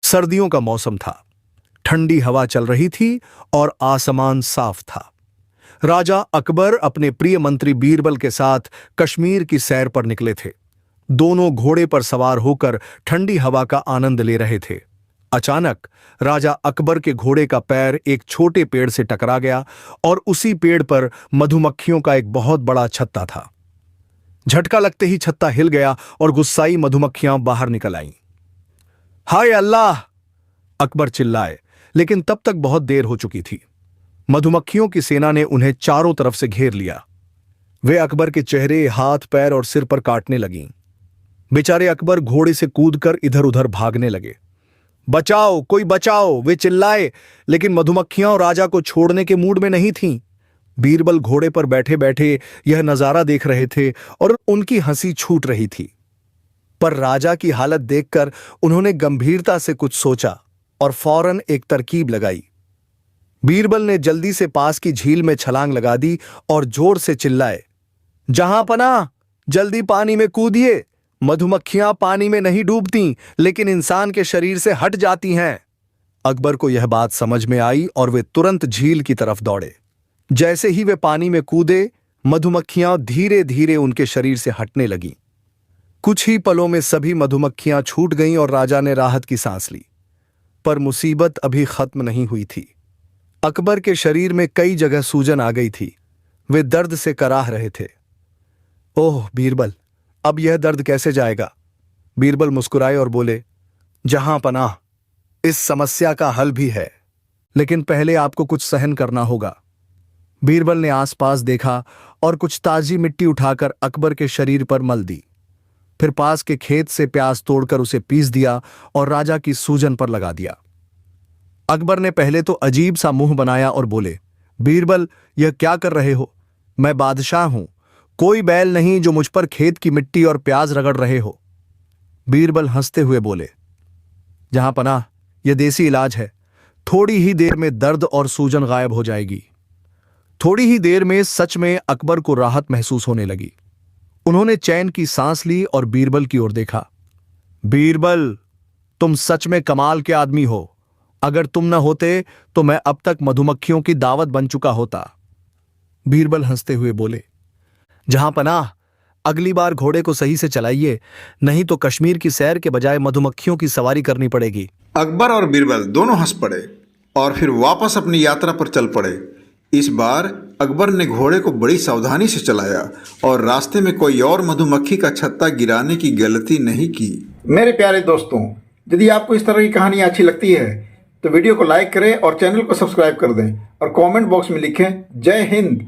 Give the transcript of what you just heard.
सर्दियों का मौसम था। ठंडी हवा चल रही थी और आसमान साफ था। राजा अकबर अपने प्रिय मंत्री बीरबल के साथ कश्मीर की सैर पर निकले थे। दोनों घोड़े पर सवार होकर ठंडी हवा का आनंद ले रहे थे। अचानक राजा अकबर के घोड़े का पैर एक छोटे पेड़ से टकरा गया और उसी पेड़ पर मधुमक्खियों का एक बहुत बड़ा छत्ता था। झटका लगते ही छत्ता हिल गया और गुस्साई मधुमक्खियां बाहर निकल आईं। हाय अल्लाह! अकबर चिल्लाए, लेकिन तब तक बहुत देर हो चुकी थी। मधुमक्खियों की सेना ने उन्हें चारों तरफ से घेर लिया। वे अकबर के चेहरे, हाथ, पैर और सिर पर काटने लगीं। बेचारे अकबर घोड़े से कूदकर इधर उधर भागने लगे। बचाओ, कोई बचाओ! वे चिल्लाए, लेकिन मधुमक्खियां राजा को छोड़ने के मूड में नहीं थीं। बीरबल घोड़े पर बैठे बैठे यह नजारा देख रहे थे और उनकी हंसी छूट रही थी। पर राजा की हालत देखकर उन्होंने गंभीरता से कुछ सोचा और फौरन एक तरकीब लगाई। बीरबल ने जल्दी से पास की झील में छलांग लगा दी और जोर से चिल्लाए, जहां पनाह, जल्दी पानी में कूदिए। मधुमक्खियां पानी में नहीं डूबती, लेकिन इंसान के शरीर से हट जाती हैं। अकबर को यह बात समझ में आई और वे तुरंत झील की तरफ दौड़े। जैसे ही वे पानी में कूदे, मधुमक्खियां धीरे धीरे उनके शरीर से हटने लगीं। कुछ ही पलों में सभी मधुमक्खियां छूट गईं और राजा ने राहत की सांस ली। पर मुसीबत अभी खत्म नहीं हुई थी। अकबर के शरीर में कई जगह सूजन आ गई थी। वे दर्द से कराह रहे थे। ओह बीरबल, अब यह दर्द कैसे जाएगा? बीरबल मुस्कुराए और बोले, जहां पनाह, इस समस्या का हल भी है, लेकिन पहले आपको कुछ सहन करना होगा। बीरबल ने आसपास देखा और कुछ ताजी मिट्टी उठाकर अकबर के शरीर पर मल दी। फिर पास के खेत से प्याज तोड़कर उसे पीस दिया और राजा की सूजन पर लगा दिया। अकबर ने पहले तो अजीब सा मुंह बनाया और बोले, बीरबल, यह क्या कर रहे हो? मैं बादशाह हूं, कोई बैल नहीं जो मुझ पर खेत की मिट्टी और प्याज रगड़ रहे हो। बीरबल हंसते हुए बोले, जहां पनाह, यह देसी इलाज है। थोड़ी ही देर में दर्द और सूजन गायब हो जाएगी। थोड़ी ही देर में सच में अकबर को राहत महसूस होने लगी। उन्होंने चैन की सांस ली और बीरबल की ओर देखा। बीरबल, तुम सच में कमाल के आदमी हो। अगर तुम न होते तो मैं अब तक मधुमक्खियों की दावत बन चुका होता। बीरबल हंसते हुए बोले, जहां पनाह, अगली बार घोड़े को सही से चलाइए, नहीं तो कश्मीर की सैर के बजाय मधुमक्खियों की सवारी करनी पड़ेगी। अकबर और बीरबल दोनों हंस पड़े और फिर वापस अपनी यात्रा पर चल पड़े। इस बार अकबर ने घोड़े को बड़ी सावधानी से चलाया और रास्ते में कोई और मधुमक्खी का छत्ता गिराने की गलती नहीं की। मेरे प्यारे दोस्तों, यदि आपको इस तरह की कहानी अच्छी लगती है तो वीडियो को लाइक करें और चैनल को सब्सक्राइब कर दें और कमेंट बॉक्स में लिखें जय हिंद।